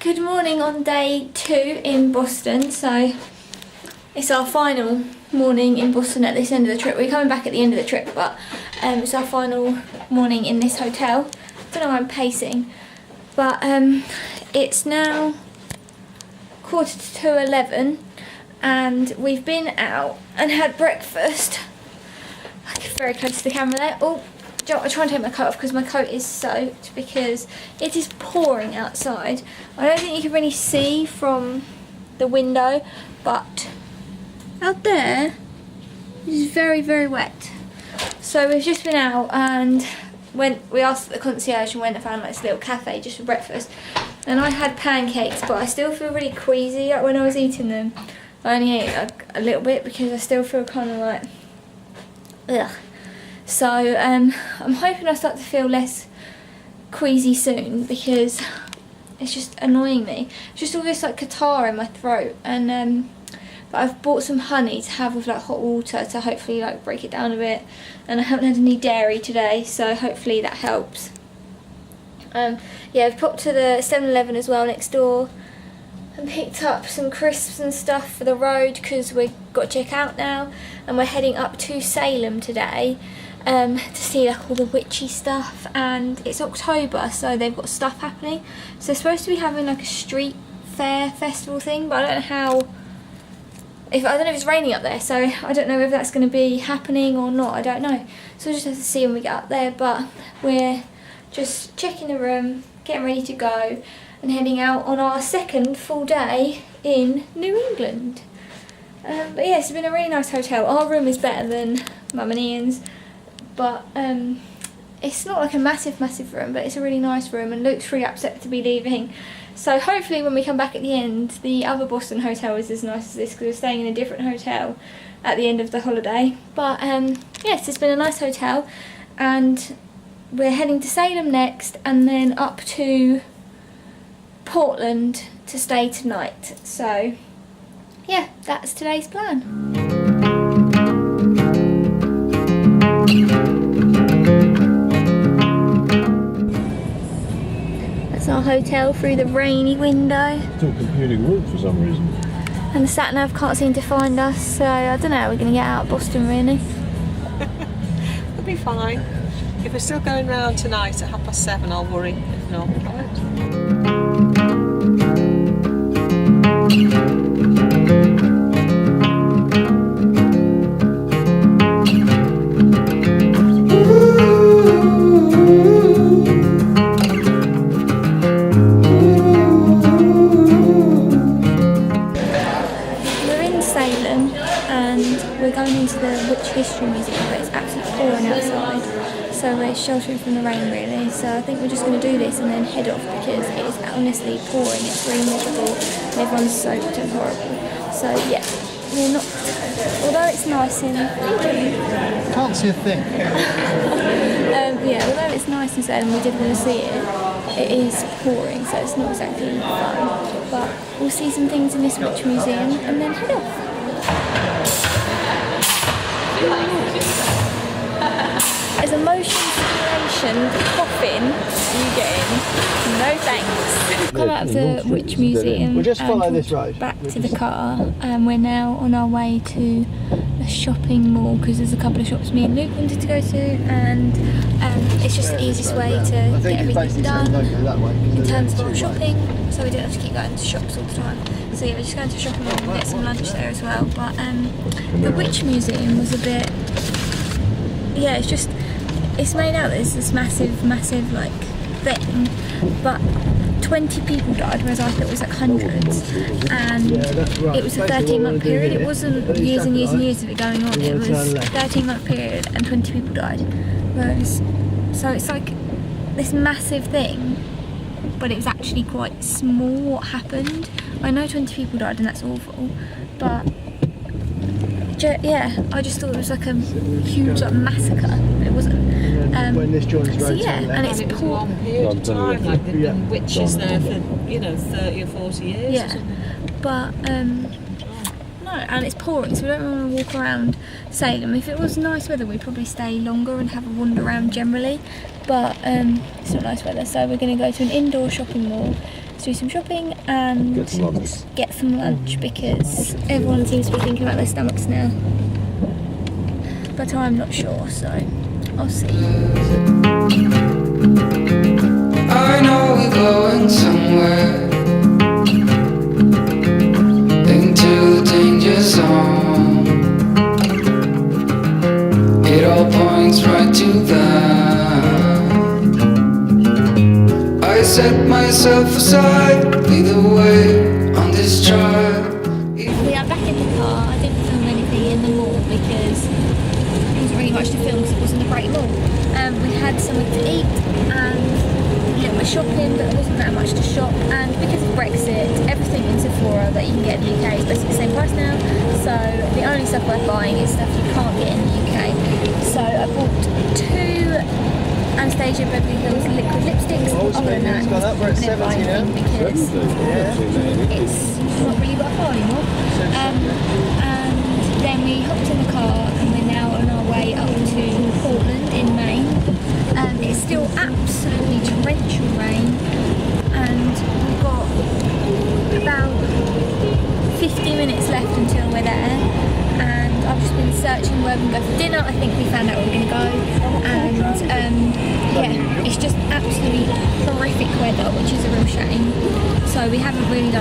Good morning on day 2 in Boston. So it's our final morning in Boston at this end of the trip. We're coming back at the end of the trip, but it's our final morning in this hotel. I don't know why I'm pacing, but it's now 11:15 and we've been out and had breakfast. Very close to the camera there. Oh, I try and take my coat off because my coat is soaked because it is pouring outside. I don't think you can really see from the window, but out there it is very, very wet. So we've just been out and we asked the concierge and went and found like this little cafe just for breakfast. And I had pancakes, but I still feel really queasy like when I was eating them. I only ate like a little bit because I still feel kind of like ugh. So I'm hoping I start to feel less queasy soon because it's just annoying me. It's just all this like catarrh in my throat, and but I've bought some honey to have with like hot water to hopefully like break it down a bit. And I haven't had any dairy today, so hopefully that helps. Yeah, I've popped to the 7-Eleven as well next door and picked up some crisps and stuff for the road because we've got to check out now, and we're heading up to Salem today. To see like all the witchy stuff, and it's October, so they've got stuff happening. So they're supposed to be having like a street fair festival thing, but I don't know how. I don't know if it's raining up there, so I don't know if that's going to be happening or not. I don't know. So we'll just have to see when we get up there. But we're just checking the room, getting ready to go, and heading out on our second full day in New England. But yeah, it's been a really nice hotel. Our room is better than Mum and Ian's. But it's not like a massive room, but it's a really nice room, and Luke's really upset to be leaving. So hopefully when we come back at the end, the other Boston hotel is as nice as this because we're staying in a different hotel at the end of the holiday. But yes, it's been a nice hotel, and we're heading to Salem next and then up to Portland to stay tonight. So yeah, that's today's plan. Our hotel through the rainy window. It's all computing route for some reason. And the sat nav can't seem to find us, so I don't know how we're going to get out of Boston really. We'll be fine. If we're still going round tonight at 7:30, I'll worry. If not, I won't. History museum, but it's absolutely pouring outside, so we're sheltering from the rain really. So I think we're just going to do this and then head off because it is honestly pouring. It's really miserable and everyone's soaked and horrible. So yeah, we're not, although it's nice in Can't see a thing. yeah, although it's nice and sad and we did want to see it, it is pouring, so it's not exactly fun. But we'll see some things in this witch museum and then head off. As a motion simulation coffin you get in, no thanks. We've come out of the witch museum We'll just follow and this road. Back to the car, and we're now on our way to a shopping mall because there's a couple of shops me and Luke wanted to go to, and it's just the easiest way to get everything done in terms of our shopping, so we don't have to keep going to shops all the time. So yeah, we're just going to a shopping mall and get some lunch there as well. But the witch museum was a bit, yeah, it's made out as this massive like thing, but 20 people died, whereas I thought it was like hundreds, and it was a 13-month period. It wasn't years and years and years of it going on. It was a 13-month period and 20 people died. Whereas, so it's like this massive thing, but it was actually quite small what happened. I know 20 people died and that's awful, but yeah, I just thought it was like a huge like massacre. It wasn't. When this joins So yeah, and it's a long period of time, like there've been witches there for 30 or 40 years. Yeah, but no, and it's pouring, so we don't want to walk around Salem. If it was nice weather, we'd probably stay longer and have a wander around generally. But it's not nice weather, so we're going to go to an indoor shopping mall to do some shopping and Get some lunch. because everyone seems to be thinking about their stomachs now. But I'm not sure, so I'll see. I know we're going somewhere into the danger zone. It all points right to that. I set myself aside, lead the way on this trial. We are back in the car. I didn't film anything in the mall because there wasn't really much to film because it wasn't a great mall. We had something to eat and a little bit of shopping, but there wasn't that much to shop. And because of Brexit, everything in Sephora that you can get in the UK is basically the same price now. So the only stuff we're buying is stuff you can't get in the UK. So I bought 2 Anastasia Beverly Hills liquid lipsticks. Other than that, I didn't buy anything because it's not really what I buy anymore. And then we hopped in the car and we're now on our way up to Portland in Maine. It's still absolutely torrential rain and we've got about 50 minutes left until we're there. And I've just been searching where we can go for dinner. I think we found out where we're going to go. And yeah, it's just absolutely horrific weather, which is a real shame. So we haven't really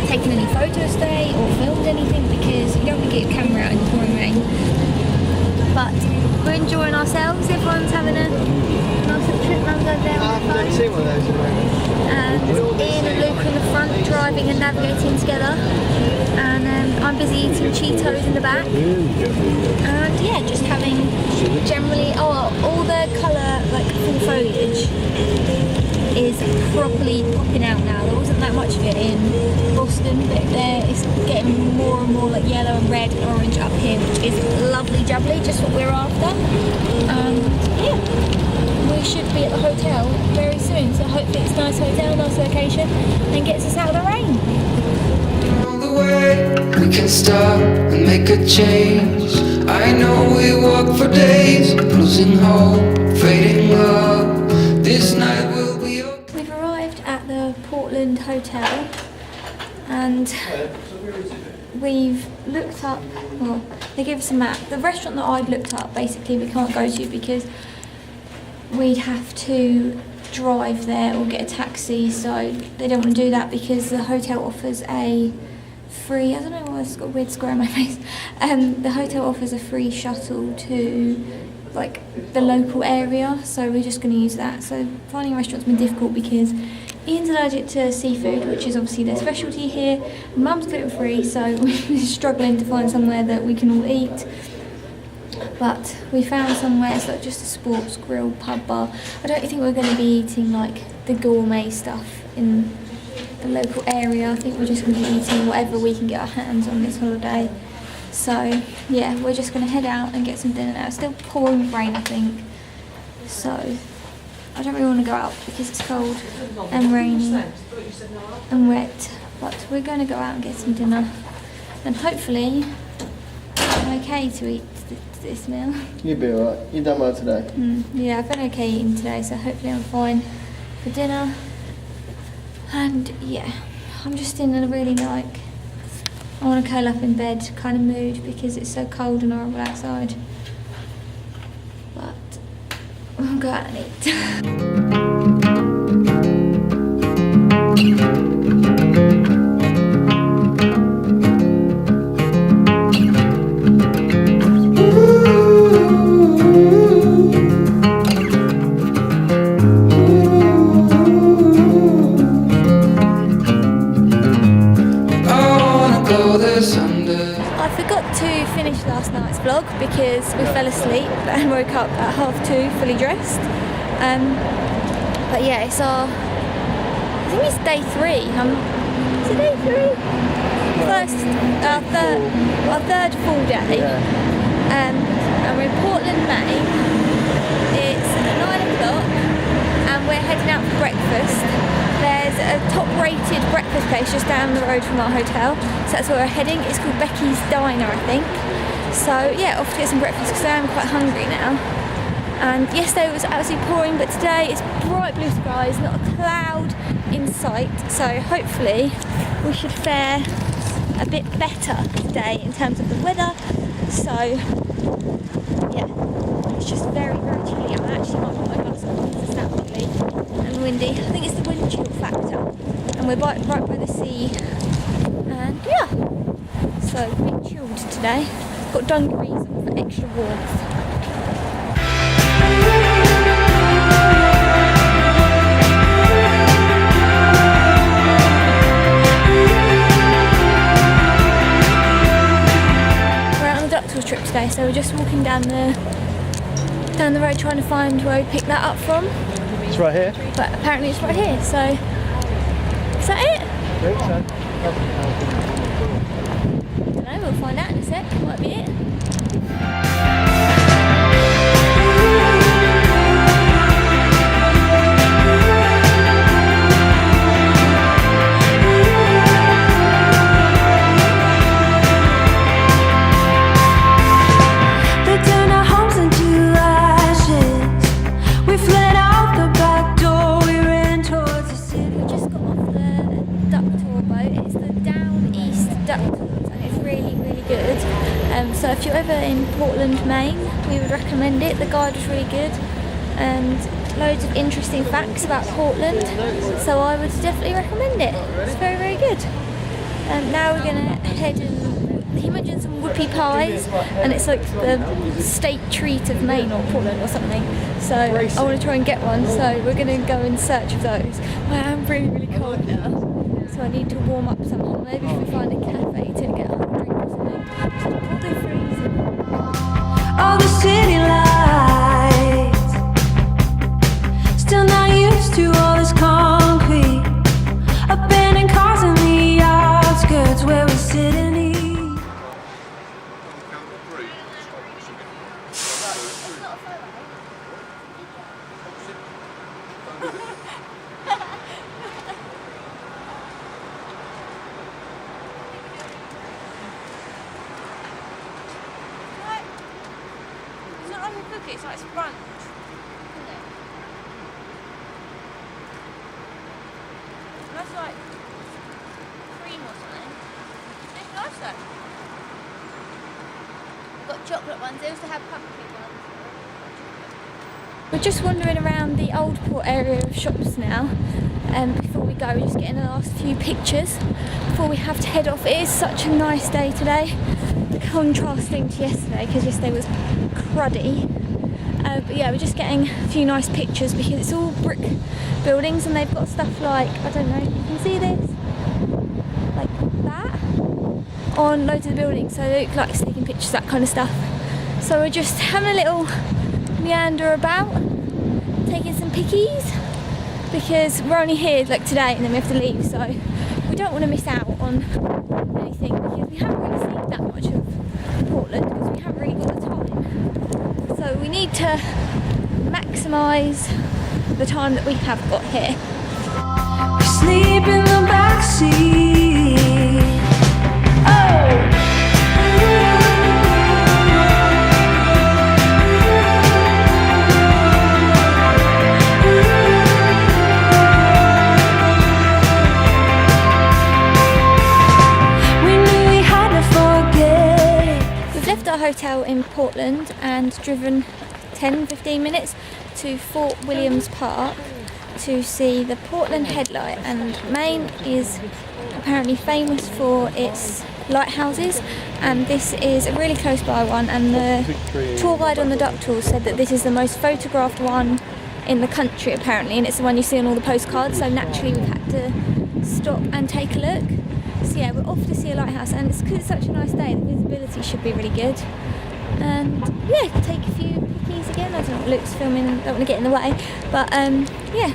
taken any photos today or filmed anything because you don't want to get your camera out in the pouring rain. But we're enjoying ourselves. Everyone's having a nice little trip around over there on the phone. seen one of those in Maine. And Ian and Luke in the front driving and navigating together. And I'm busy eating Cheetos in the back. And yeah, just having generally, all the colour, like full foliage is properly popping out now. There wasn't that much of it in Boston, but it's getting more and more like yellow and red and orange up here, which is lovely jubbly, just what we're after. Yeah, we should be at the hotel very soon, so hopefully it's a nice hotel, nice location, and gets us out of the rain. On the way, we can stop and make a change. I know we walk for days, losing hope, fading love. This night will be okay. We've arrived at the Portland hotel and we've looked up, well, they gave us a map. The restaurant that I'd looked up basically we can't go to because we'd have to drive there or get a taxi, so they don't want to do that because the hotel offers a free, I don't know why it's got a weird square on my face, the hotel offers a free shuttle to like the local area, so we're just going to use that. So finding a restaurant's been difficult because Ian's allergic to seafood, which is obviously their specialty here. Mum's gluten free, so we're struggling to find somewhere that we can all eat. But we found somewhere, it's like just a sports grill pub bar. I don't think we're going to be eating like the gourmet stuff in the local area. I think we're just going to be eating whatever we can get our hands on this holiday. So yeah, we're just going to head out and get some dinner now. It's still pouring rain, I think. So I don't really want to go out because it's cold and rainy and wet. But we're going to go out and get some dinner. And hopefully I'm okay to eat this meal. You'll be alright. You've done well today. Yeah, I've been okay eating today, so hopefully I'm fine for dinner. And yeah, I'm just in a really I want to curl up in bed kind of mood because it's so cold and horrible outside. But we'll go out and eat. I forgot to finish last night's vlog because we fell asleep and woke up at 2:30 fully dressed. But yeah, it's I think it's day 3. Is it day 3? Our third full day. And we're in Portland, Maine. It's 9 o'clock and we're heading out for breakfast. There's a top-rated breakfast place just down the road from our hotel, so that's where we're heading. It's called Becky's Diner, I think. So yeah, off to get some breakfast because I am quite hungry now. And yesterday it was absolutely pouring, but today it's bright blue skies, not a cloud, in sight, so hopefully we should fare a bit better today in terms of the weather. So yeah, it's just very, very chilly. I actually might put my gloves on because it's that chilly and windy. I think it's the wind chill factor, and we're right by the sea, and yeah, so a bit chilled today. Got dungarees on for extra warmth. Trip today, so we're just walking down the road trying to find where we picked that up from. It's right here. But apparently it's right here, so is that it? I don't know, we'll find out in a sec. Might be it. So if you're ever in Portland, Maine, we would recommend it. The guide was really good and loads of interesting facts about Portland, so I would definitely recommend it. It's very, very good. Now we're going to head in, he mentioned some whoopie pies, and it's like the state treat of Maine or Portland or something, so I want to try and get one, so we're going to go in search of those. I am really, really cold now, so I need to warm up somehow. Maybe if we find a cafe to get a hot drink or something. All the city lights, still not used to all this concrete. Abandoned cars in the outskirts where we sit and eat. It's like sponge, isn't it? That's like cream or something. It's nice though. We've got chocolate ones, they also have pumpkin ones. We're just wandering around the old port area of shops now. Before we go, we're just getting the last few pictures before we have to head off. It is such a nice day today, contrasting to yesterday, because yesterday was cruddy. But yeah, we're just getting a few nice pictures because it's all brick buildings and they've got stuff like, I don't know, you can see this, like that, on loads of the buildings, so they look like it's taking pictures, that kind of stuff. So we're just having a little meander about, taking some pickies, because we're only here like today and then we have to leave, so we don't want to miss out on anything because we haven't really seen that much of Portland because we haven't really got the time. So we need to maximise the time that we have got here. We sleep in the backseat. Oh! Our hotel in Portland and driven 10-15 minutes to Fort Williams Park to see the Portland Headlight, and Maine is apparently famous for its lighthouses, and this is a really close by one, and the tour guide on the duck tour said that this is the most photographed one in the country apparently, and it's the one you see on all the postcards, so naturally we've had to stop and take a look. So yeah, we're off to see a lighthouse, and it's because it's such a nice day, the visibility should be really good. And yeah, take a few pickies again. I don't know what Luke's filming, don't want to get in the way. But yeah,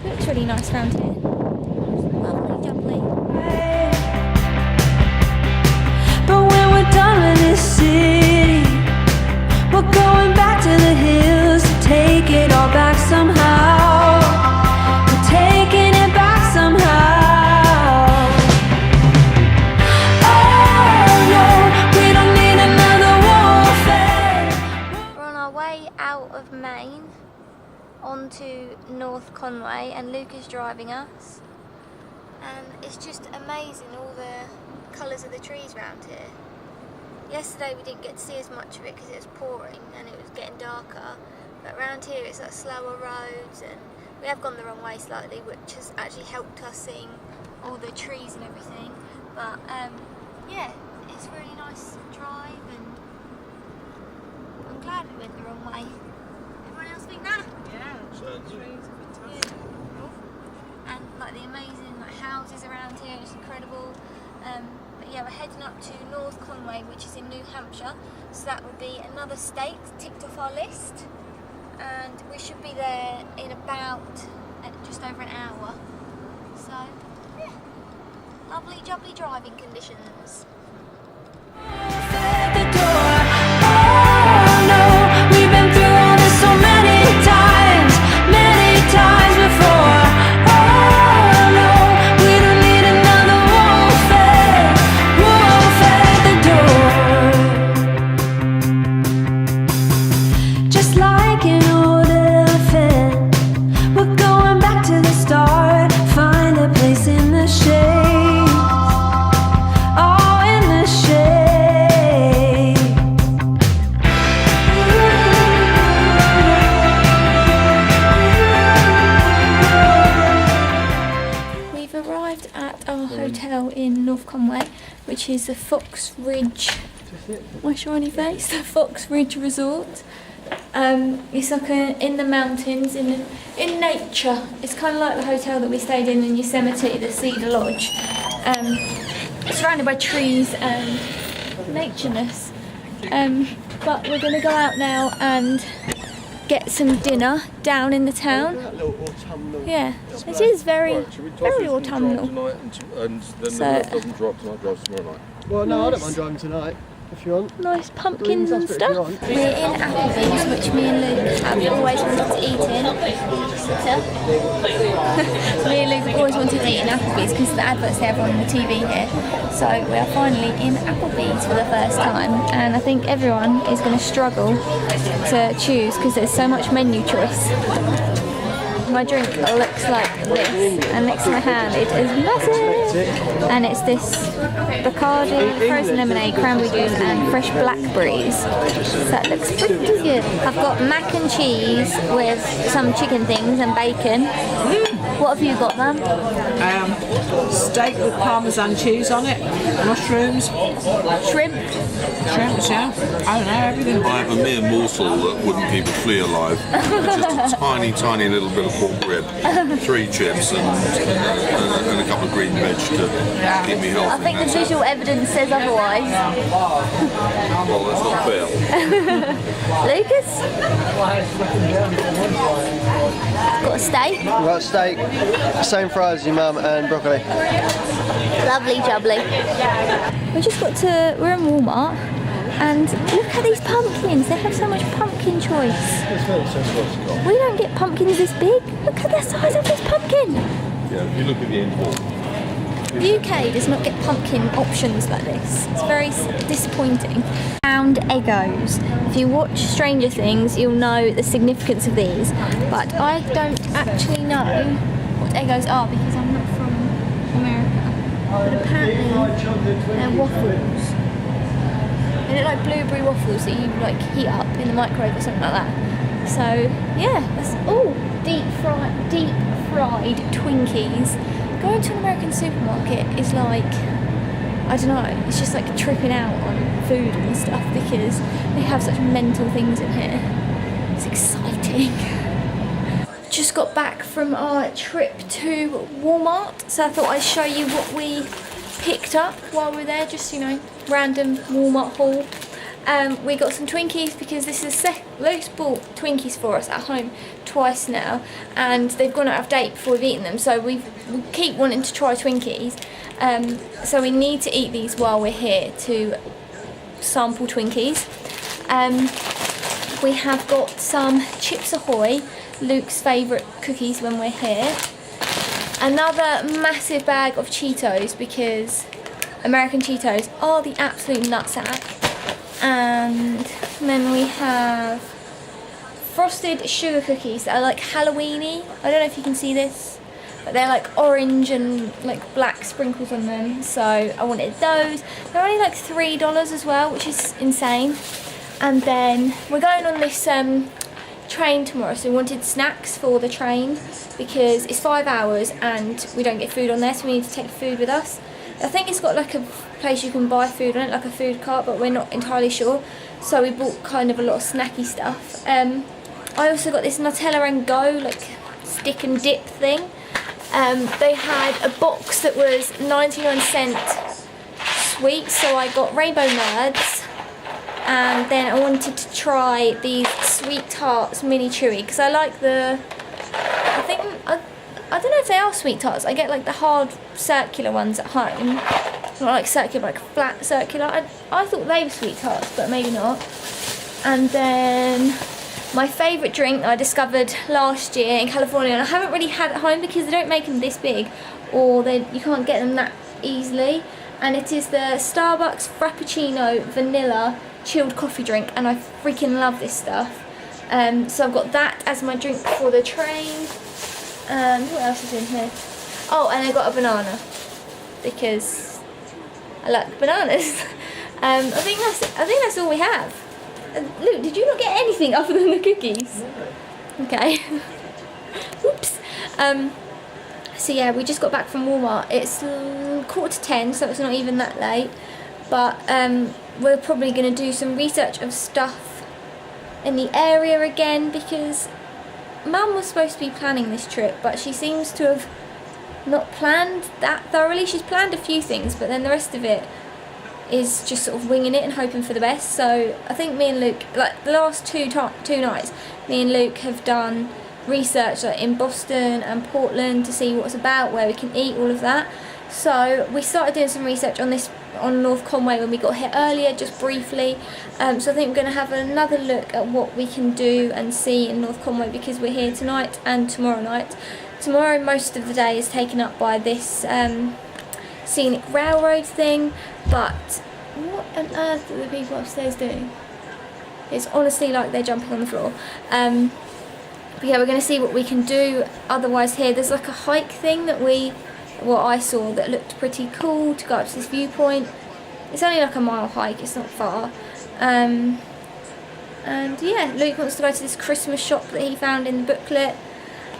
looks really nice around here. Lovely, jubbly. But when we're done with this city, we're going back to the hills to take it all back somehow. We're taking it back somehow. Out of Maine onto North Conway, and Luke is driving us. And it's just amazing, all the colours of the trees around here. Yesterday we didn't get to see as much of it because it was pouring and it was getting darker. But around here it's like slower roads, and we have gone the wrong way slightly, which has actually helped us seeing all the trees and everything. But yeah, it's really nice drive, and I'm glad we went the wrong way. Everyone else think that? Yeah, the trees are fantastic. And like the amazing like houses around here, it's incredible. But yeah, we're heading up to North Conway, which is in New Hampshire, so that would be another state ticked off our list, and we should be there in about just over an hour. So yeah, lovely jubbly driving conditions. At the door. Oh no, we've been through all this so many times before. Oh no, we don't need another wolf at the door. Just like an old elephant, we're going back to the start. Find a place in the shade. Oh, in the shade. We've arrived at our hotel in North Conway, which is the Fox Ridge. What's your funny face? The Fox Ridge Resort. It's like in the mountains, in nature. It's kind of like the hotel that we stayed in Yosemite, the Cedar Lodge. Surrounded by trees and natureness. But we're going to go out now and get some dinner down in the town. Yeah, it is very autumnal. And then So- the rest doesn't drive tonight, drives tomorrow night. Well, no, I don't mind driving tonight, if you want. Nice pumpkins and If you stuff. want. We're in Applebee's, which me and Luke have always wanted to eat in. Me and Luke have always wanted to eat in Applebee's because the adverts they have on the TV here. So we are finally in Applebee's for the first time, and I think everyone is going to struggle to choose because there's so much menu choice. My drink looks like this, and next to my hand it is massive, and it's this Bacardi, frozen lemonade, cranberry juice and fresh blackberries. So that looks pretty good. I've got mac and cheese with some chicken things and bacon. What have you got, Mum? Steak with parmesan cheese on it, mushrooms, Shrimp. shrimps, yeah. I don't know, everything. I have a mere morsel that wouldn't keep a flea alive. Just a tiny, tiny little bit of pork rib, 3 chips, and a couple of green veg to keep me healthy. I think the visual evidence says otherwise. Well, that's not fair. Lucas? Got a steak. Right, steak, same fries as your mum, and broccoli. Lovely jubbly. We're in Walmart, and look at these pumpkins. They have so much pumpkin choice. We don't get pumpkins this big. Look at the size of this pumpkin. Yeah, if you look at the end wall. The UK does not get pumpkin options like this. It's very disappointing. Round Eggos. If you watch Stranger Things, you'll know the significance of these. But I don't actually know what Eggos are because I'm not from America. But apparently they're waffles. They look like blueberry waffles that you like heat up in the microwave or something like that. So yeah, that's deep fried Twinkies. Going to an American supermarket is like, I don't know, it's just like tripping out on food and stuff because they have such mental things in here. It's exciting. Just got back from our trip to Walmart, so I thought I'd show you what we picked up while we were there, just, you know, random Walmart haul. We got some Twinkies because this is Luke's bought Twinkies for us at home twice now, and they've gone out of date before we've eaten them, so we keep wanting to try Twinkies. So we need to eat these while we're here to sample Twinkies. We have got some Chips Ahoy, Luke's favourite cookies when we're here. Another massive bag of Cheetos because American Cheetos are the absolute nutsack. And then we have frosted sugar cookies that are like Halloweeny. I don't know if you can see this. but they're like orange and like black sprinkles on them, so I wanted those. They're only like $3 as well, which is insane. And then we're going on this train tomorrow, so we wanted snacks for the train because it's 5 hours and we don't get food on there, so we need to take food with us. I think it's got like a place you can buy food on it, like a food cart, but we're not entirely sure, so we bought kind of a lot of snacky stuff. I also got this Nutella and Go like stick and dip thing. They had a box that was 99-cent sweets, so I got Rainbow Nerds, and then I wanted to try these Sweet Tarts Mini Chewy because I like the, I don't know if they are Sweet Tarts. I get like the hard circular ones at home, not like circular, like flat circular. I thought they were Sweet Tarts, but maybe not. And then my favourite drink that I discovered last year in California, and I haven't really had at home because they don't make them this big, or you can't get them that easily, and it is the Starbucks Frappuccino Vanilla chilled coffee drink, and I freaking love this stuff. So I've got that as my drink for the train. What else is in here? Oh, and I got a banana because I like bananas. I think that's all we have. Luke, did you not get anything other than the cookies? Okay. Oops. So yeah, we just got back from Walmart. It's 9:45, so it's not even that late. But we're probably going to do some research of stuff in the area again because Mum was supposed to be planning this trip, but she seems to have not planned that thoroughly. She's planned a few things, but then the rest of it is just sort of winging it and hoping for the best. So I think me and Luke, like the last two nights, me and Luke have done research like in Boston and Portland to see what's about, where we can eat, all of that. So we started doing some research on North Conway when we got here earlier, just briefly. So I think we're going to have another look at what we can do and see in North Conway because we're here tonight and tomorrow night. Tomorrow most of the day is taken up by this scenic railroad thing, but what on earth are the people upstairs doing? It's honestly like they're jumping on the floor. But yeah, we're going to see what we can do otherwise here. There's like a hike thing that what I saw that looked pretty cool to go up to this viewpoint. It's only like a mile hike, it's not far. And yeah, Luke wants to go to this Christmas shop that he found in the booklet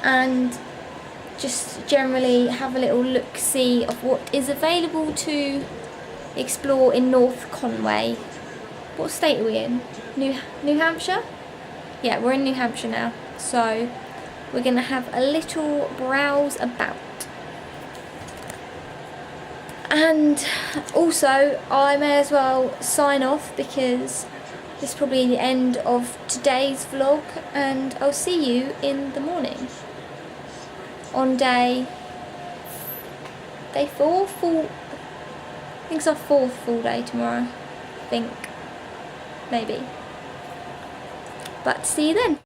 and just generally have a little look-see of what is available to explore in North Conway. What state are we in? New Hampshire? Yeah, we're in New Hampshire now. So we're going to have a little browse about. And also I may as well sign off because this is probably the end of today's vlog, and I'll see you in the morning on day 4, I think it's our 4th full day tomorrow, I think, maybe, but see you then.